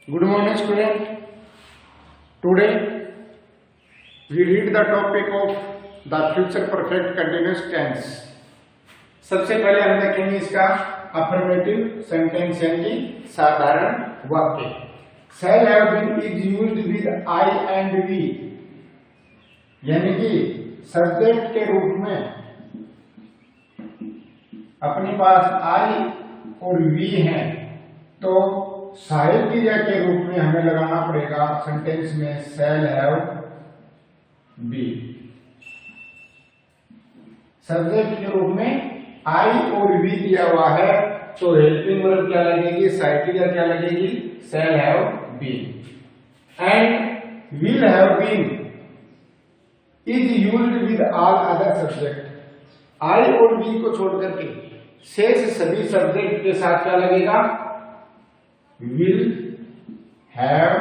Good morning, student. Today we read the topic of the future perfect continuous tense. सबसे पहले हम देखेंगे इसका अफर्मेटिव सेंटेंस यानी साधारण वाक्य. Shall have been is used with I and we, यानी कि सब्जेक्ट के रूप में अपने पास I और we हैं, तो शायद क्रिया के रूप में हमें लगाना पड़ेगा सेंटेंस में shall have been. सब्जेक्ट के रूप में I और we दिया हुआ है, तो हेल्पिंग वर्ब क्या लगेगी, सहायक क्रिया क्या लगेगी, shall have been. And will have been is used with all other subject. I और we को छोड़ करके शेष सभी सब्जेक्ट के साथ क्या लगेगा, will have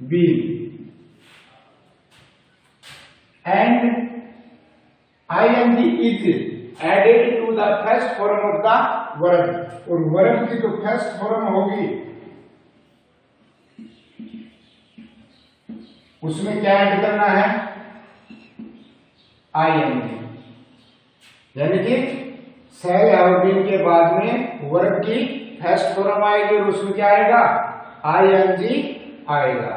been. And ing is added to the first form of the verb. और verb की जो फर्स्ट फॉर्म होगी उसमें क्या ऐड करना है, ing. यानी कि shall have been के बाद में वर्ब की फर्स्ट फॉर्म आएगी और उसमें क्या आएगा, ing आएगा.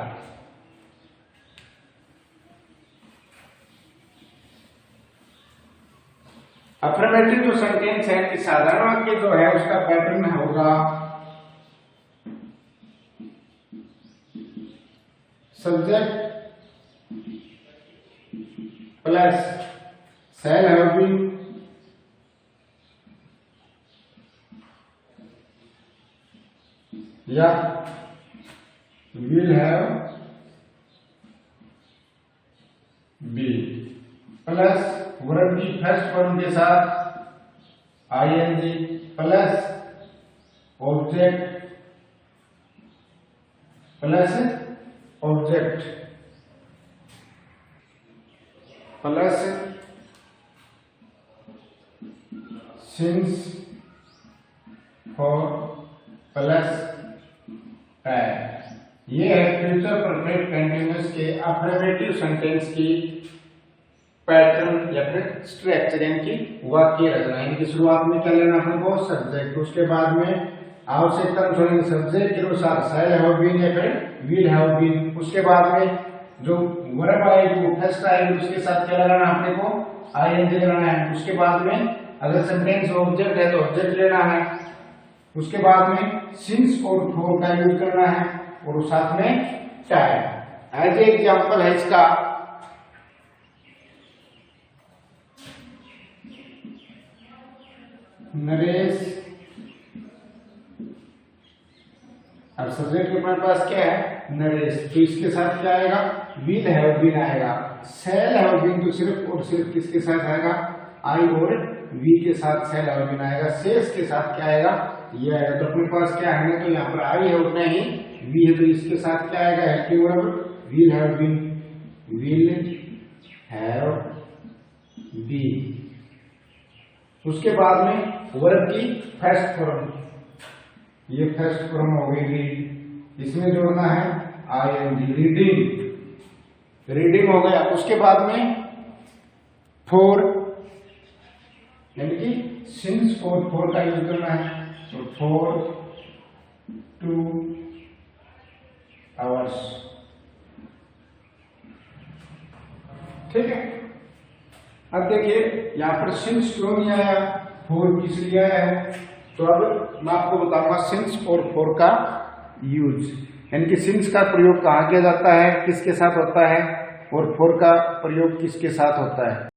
अफर्मेटिव जो सेंटेंस है कि साधारण वाक्य जो है उसका पैटर्न होगा subject plus shall have been या will have been plus verb की फर्स्ट फॉर्म के साथ ing plus object plus since for plus tag. ये है फ्यूचर परफेक्ट कंटिन्यूअस के अफर्मेटिव सेंटेंस की पैटर्न या फिर स्ट्रक्चर यानी कि वाक्य रचना. यानी कि शुरुआत में क्या लेना हमको, सब्जेक्ट, उसके बाद में आवश्यकता अनुसार सब्जेक्ट के अनुसार shall have been या फिर will have been, उसके बाद में जो वर्ब आएगी वो फर्स्ट आएगी उसके साथ क्या लगाना अपने को, ing लगाना है. उसके बाद में अगर सेंटेंस ऑब्जेक्ट है तो ऑब्जेक्ट लेना है. उसके बाद में सिंस और फॉर का यूज करना है और साथ में टैग. एज ए एग्जांपल है इसका नरेश. अब सब्जेक्ट के हमारे पास क्या है, नरेश, तो इसके साथ क्या आएगा, will have been आएगा. shall have been तो सिर्फ और सिर्फ किसके साथ आएगा, I और we के साथ shall have been आएगा. शेष के साथ क्या आएगा, ये आएगा. तो अपने पास क्या है, तो यहाँ पर I है उतना ही we है, तो इसके साथ क्या आएगा, helping verb will have been. उसके बाद में वर्ब की फर्स्ट फॉर्म, ये फर्स्ट फॉर्म हो गई रीड, इसमें जोड़ना है ing. रीडिंग हो गया. उसके बाद में फॉर यानी कि सिंस फॉर का यूज करना है, तो फॉर 2 hours. ठीक है. अब देखिए यहाँ पर सिंस क्यों नहीं आया, फॉर किस लिए आया है, तो अब मैं आपको बताऊंगा सिंस और फॉर का यूज. यानी कि सिंस का प्रयोग कहाँ किया जाता है, किसके साथ होता है, और फॉर का प्रयोग किसके साथ होता है.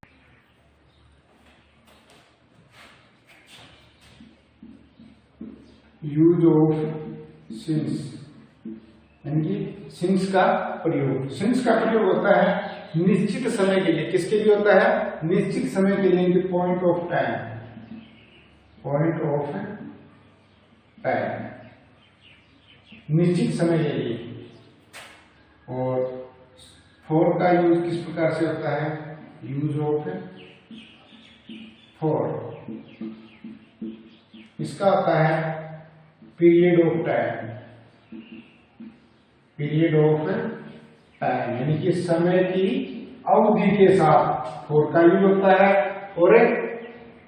यूज ऑफ सिंस यानी कि सिंस का प्रयोग. सिंस का प्रयोग होता है निश्चित समय के लिए. किसके लिए होता है, निश्चित समय के लिए. पॉइंट ऑफ टाइम निश्चित समय के लिए. और फॉर का यूज किस प्रकार से होता है, यूज ऑफ फॉर, इसका होता है period of time. Period of time, यानी कि समय की अवधि के साथ फॉर का यूज होता है, और एक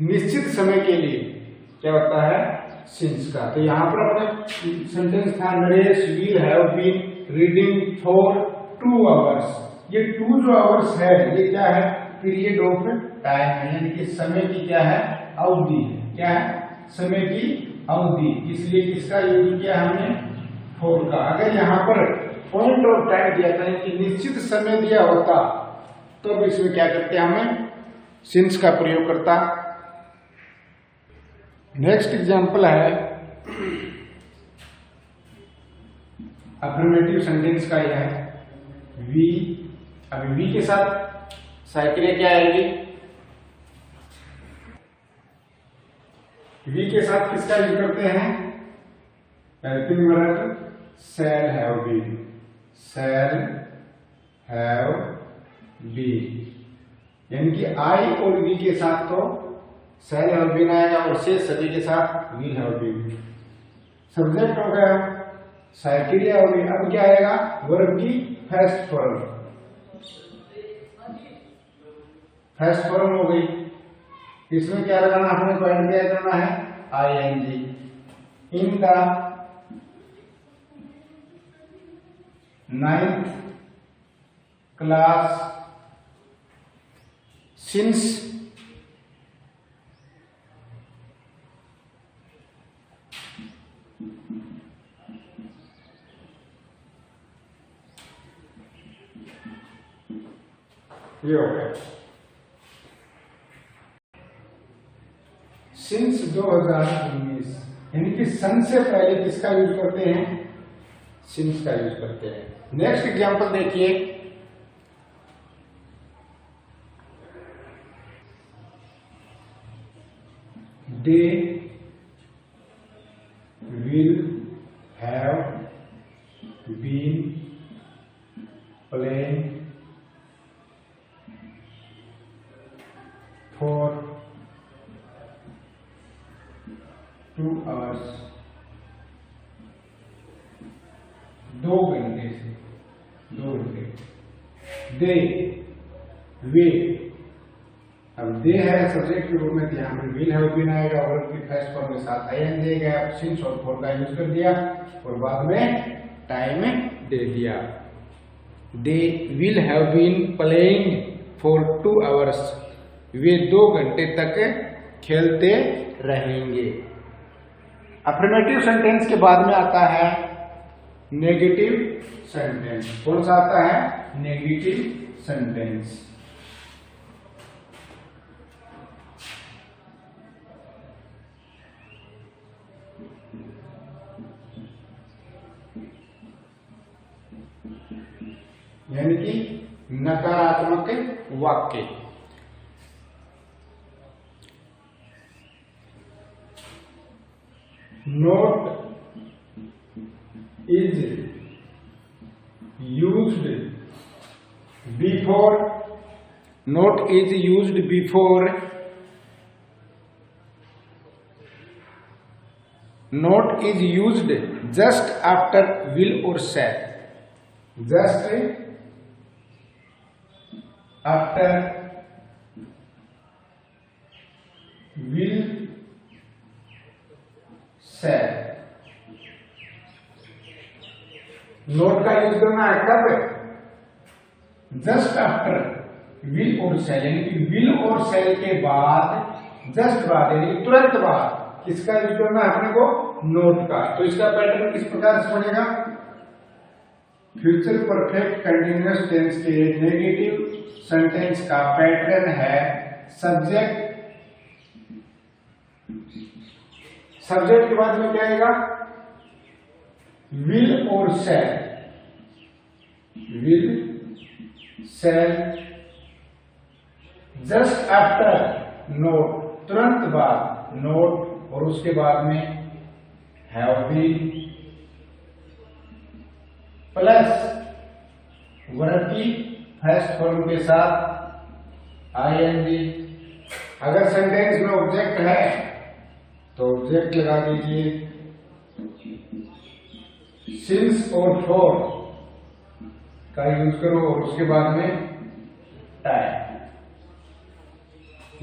निश्चित समय के लिए क्या होता है, सिंस का। तो यहाँ पर अपने सेंटेंस था Naresh will have been reading for 2 hours. ये 2 जो आवर्स है ये क्या है, पीरियड ऑफ टाइम है, यानी कि समय की क्या है, अवधि। क्या है, समय की अवधि, इसलिए किसका यूज किया हमने, फॉर का। अगर यहाँ पर पॉइंट ऑफ टाइम दिया था कि निश्चित समय दिया होता तो अब इसमें क्या करते हैं, हमें सिंस का प्रयोग करता। नेक्स्ट एग्जांपल है अफर्मेटिव सेंटेंस का, यह है वी। अभी वी के साथ साइकिल क्या आएगी, वी के साथ किसका यूज करते हैं, helping verb shall have been, shall have been, यानी कि आई और वी के साथ तो शैल हैव बीन आएगा, और से सभी के साथ विल हैव बीन। सब्जेक्ट हो गया, साइकिलिया हो गई। अब क्या आएगा, वर्ब की फर्स्ट फॉर्म, फर्स्ट फॉर्म हो गई। इसमें क्या लगाना, अपने को ऐड क्या करना है, ING. In the 9th class since ये हो गया। सिंस 2019, यानी कि सन से पहले किसका यूज करते हैं, सिंस का यूज करते हैं। नेक्स्ट एग्जांपल देखिए, they will have been playing for 2 hours, 2 घंटे से, 2 घंटे। दे वे, अब दे है सब्जेक्ट के रूप में, यहाँ पर विल हैव बीन आएगा, और की फर्स्ट फॉर्म के साथ आईएन दिया गया, सिंस और फॉर का यूज कर दिया, और बाद में टाइम दे दिया। They will have been playing for 2 hours, वे 2 घंटे तक खेलते रहेंगे। अफर्मेटिव सेंटेंस के बाद में आता है नेगेटिव सेंटेंस। कौन सा आता है, नेगेटिव सेंटेंस। यानी कि नकारात्मक वाक्य। Not is used before, not is used before, not is used just after will or shall, just after will shall। Note का यूज करना है कब, जस्ट आफ्टर विल और शैल, यानी कि विल और शैल के बाद, जस्ट बाद यानी तुरंत बाद किसका यूज करना है अपने को, नोट का। तो इसका पैटर्न किस प्रकार से बनेगा, फ्यूचर परफेक्ट कंटिन्यूअस टेंस के नेगेटिव सेंटेंस का पैटर्न है सब्जेक्ट, सब्जेक्ट के बाद में क्या आएगा, विल और shall, will shall, just after not, तुरंत बाद नोट, और उसके बाद में हैव बीन, प्लस वर्ब की फर्स्ट फॉर्म के साथ आईएनजी। अगर सेंटेंस में ऑब्जेक्ट है तो ऑब्जेक्ट लगा दीजिए, सिंस और फॉर का यूज करो और उसके बाद में टाइम।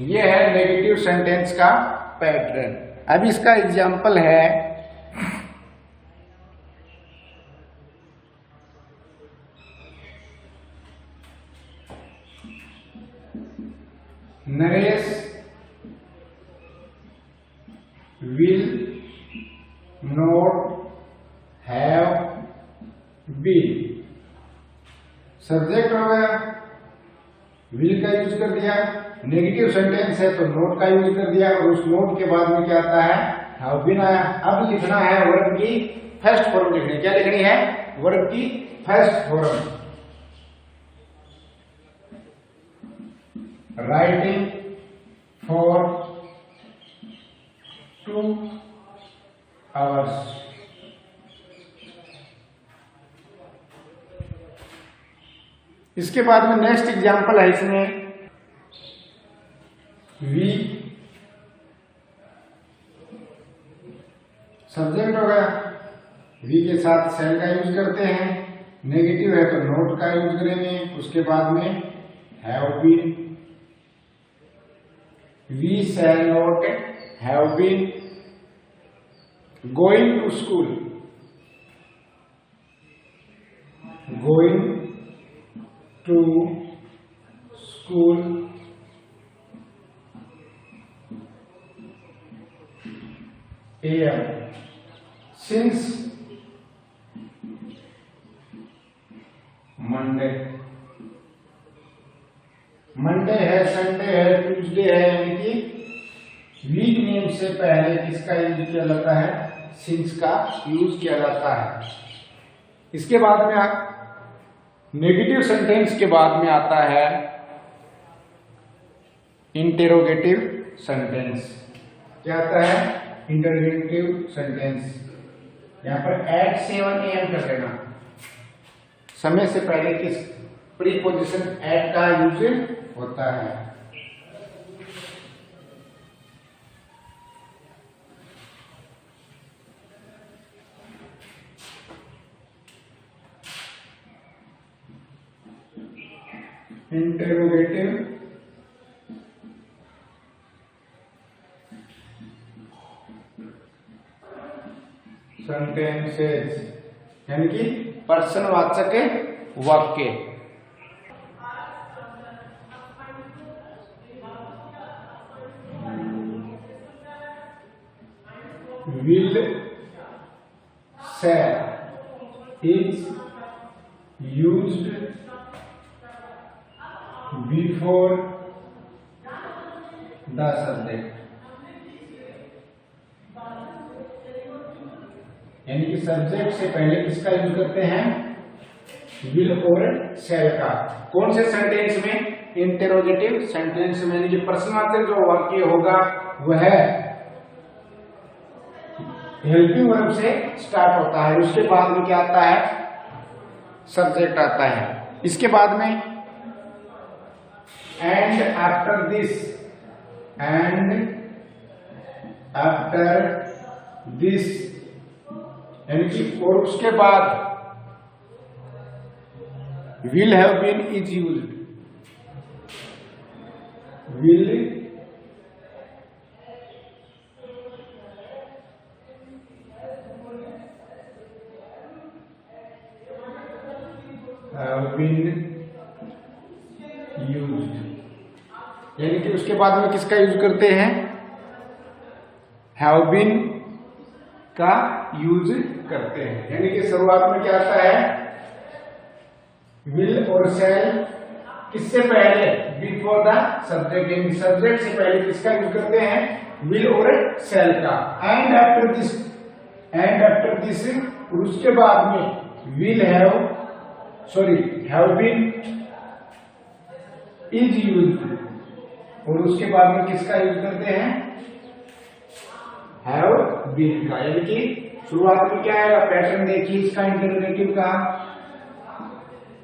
ये है नेगेटिव सेंटेंस का पैटर्न। अब इसका एग्जाम्पल है Naresh will not have been। Subject हो गया, will का यूज कर दिया, नेगेटिव सेंटेंस है तो नोट का यूज कर दिया और उस नोट के बाद में क्या आता है, have been आया। अब लिखना है वर्ब की फर्स्ट फॉर्म लिखनी। क्या लिखनी है, वर्ब की first form. Writing for 2 hours। इसके बाद में नेक्स्ट एग्जांपल है इसमें वी सब्जेक्ट हो गया, वी के साथ शैल का यूज करते हैं, नेगेटिव है तो नोट का यूज करेंगे। उसके बाद में have been, we shall not have been going to school, going to school AM, since Monday, Monday है, संडे है, ट्यूसडे है, यानी कि वीक नेम से पहले किसका यूज किया जाता है, सिंस का यूज किया जाता है। इसके बाद में नेगेटिव सेंटेंस के बाद में आता है इंटेरोगेटिव सेंटेंस। क्या आता है, इंटरोगेटिव सेंटेंस। यहां पर एट 7 AM कर देना, समय से पहले किस प्रीपोजिशन एट का यूज होता है। इंटरोगेटिव सेंटेंसेस यानी कि प्रश्नवाचक वाक्य। will shall is used before the subject, यानी कि सब्जेक्ट से पहले किसका यूज करते हैं, विल और शैल का। कौन से सेंटेंस में, इंटेरोगेटिव सेंटेंस में, यानी कि प्रश्नवाचक जो वाक्य होगा वह हेल्पिंग वर्ब से स्टार्ट होता है। उसके बाद में क्या आता है, सब्जेक्ट आता है। इसके बाद में and after this, and after this, यानी कि और उसके बाद will have been is used, will have been used, यानी कि उसके बाद में किसका यूज करते हैं, have been का यूज करते हैं। यानी कि शुरुआत में क्या आता है, विल और शैल किससे पहले, बिफोर द सब्जेक्ट, यानी सब्जेक्ट से पहले किसका यूज करते हैं, विल और शैल का। And after this, and after this, और उसके बाद में will have, sorry have been is used, और उसके बाद में किसका यूज करते हैं, हैव बीन का। यानी कि शुरुआत में क्या है, पैटर्न देखिए इसका इंटरोगेटिव का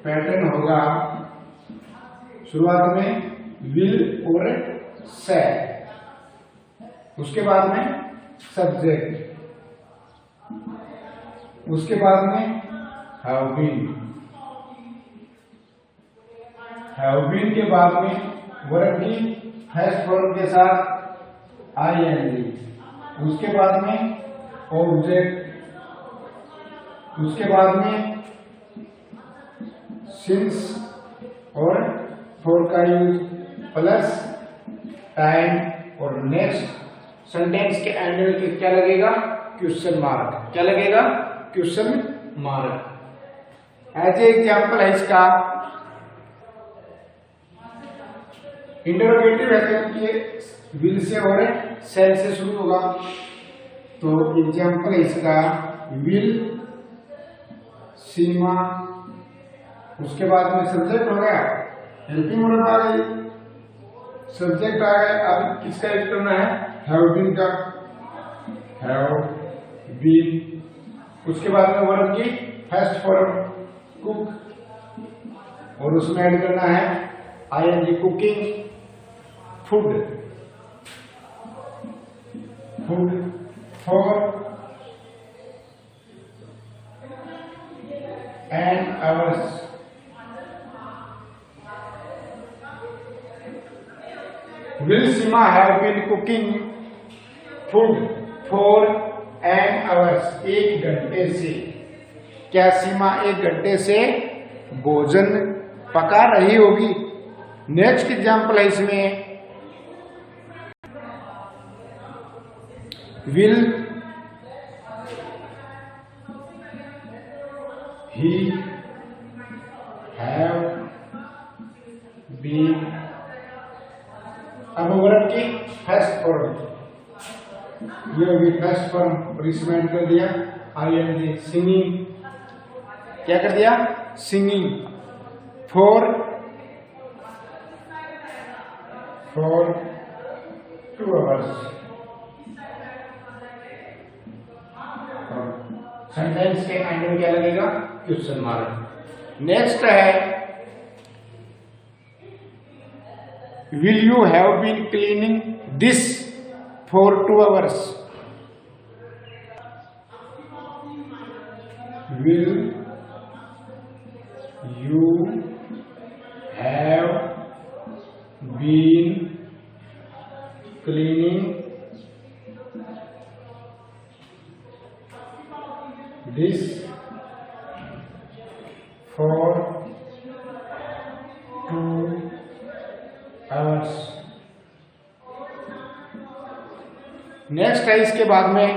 पैटर्न होगा, शुरुआत में विल और शैल, उसके बाद में सब्जेक्ट, उसके बाद में हैव बीन, हैव बीन के बाद में वर्ब की फर्स्ट फॉर्म के साथ आईएनजी, उसके बाद में ऑब्जेक्ट, उसके बाद में सिंस और फॉर का यूज प्लस टाइम, और नेक्स्ट सेंटेंस के एंड में क्या लगेगा? Question mark. क्या लगेगा? Question mark. As a example है इसका इंटरोगेटिव है कि विल से और सेल से शुरू होगा, तो एग्जाम्पल है इसका विल सीमा, उसके बाद में सब्जेक्ट हो गया, हेल्पिंग वर्ब आ गई, सब्जेक्ट आ गए। अब किसका यूज करना है? हैव बीन का, हैव बीन, उसके बाद में वर्ब की फर्स्ट फॉर्म कुक, और उसमें ऐड करना है ING cooking, food, food for and hours, will Seema have been cooking food for an hours, 1 घंटे से। क्या सीमा 1 घंटे से भोजन पका रही होगी? नेक्स्ट एग्जाम्पल है इसमें विल ही हैव बीन, अब वर्ब की फर्स्ट फॉर्म, ये भी फर्स्ट फॉर्म, और इसमें ऐड कर दिया आईएनजी सिंगिंग। क्या कर दिया? Singing for 2 hours. सेंटेंस के एंड में क्या लगेगा? Question mark. नेक्स्ट है will you have been cleaning this for 2 hours, will you have been cleaning this for 2 hours। Next है इसके बाद में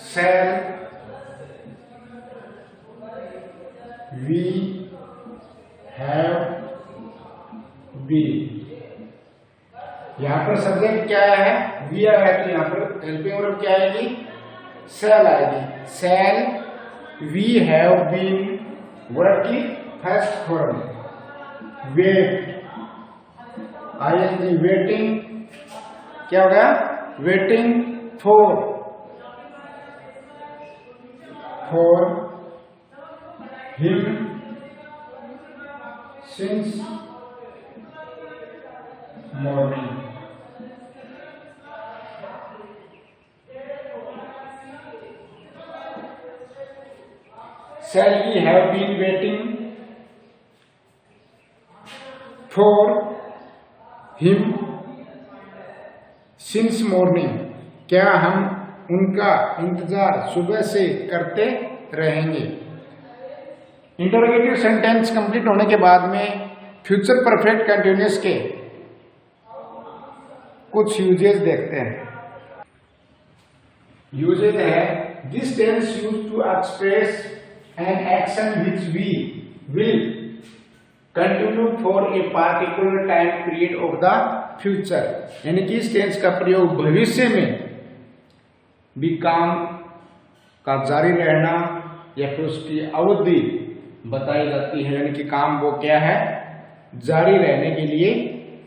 shall we have been, यहां पर सब्जेक्ट क्या है? वी आया है, तो यहां पर हेल्पिंग वर्ब क्या आएगी? shall आएगी। shall we have been, verb की first form, wait, ING waiting, क्या हो गया? Waiting for him since morning। Shall we have been waiting for him since morning, क्या हम उनका इंतजार सुबह से करते रहेंगे। इंटरोगेटिव सेंटेंस कंप्लीट होने के बाद में फ्यूचर परफेक्ट कंटिन्यूअस के कुछ यूजेस देखते हैं। यूजेस है this tense used to express an action which we will continue for a particular time period of the future, यानी कि इस टेंस का प्रयोग भविष्य में भी काम का जारी रहना या फिर उसकी अवधि बताई जाती है, यानी कि काम वो क्या है? जारी रहने के लिए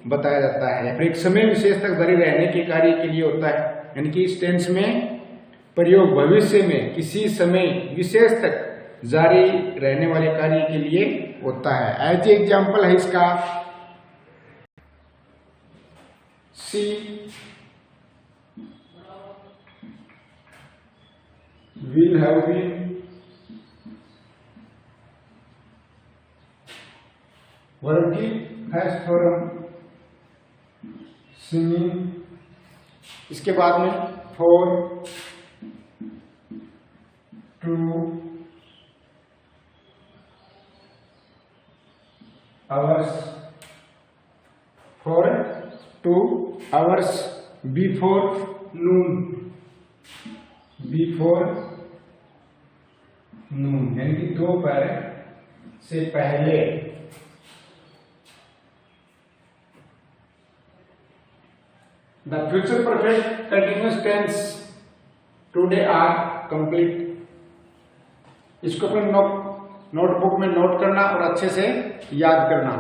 बताया जाता है, या फिर एक समय विशेष तक जारी रहने के कार्य के लिए होता है, यानी कि इस टेंस में प्रयोग भविष्य में किसी समय विशेष तक जारी रहने वाले कार्य के लिए होता है। एज एग्जाम्पल है इसका see will have been verb की फर्स्ट फॉर्म सिंगिंग, इसके बाद में for, two, hours, for 2 hours, before noon, before noon यानी कि दोपहर से पहले। The future perfect continuous tense today are complete. इसको अपने नोटबुक में नोट करना और अच्छे से याद करना।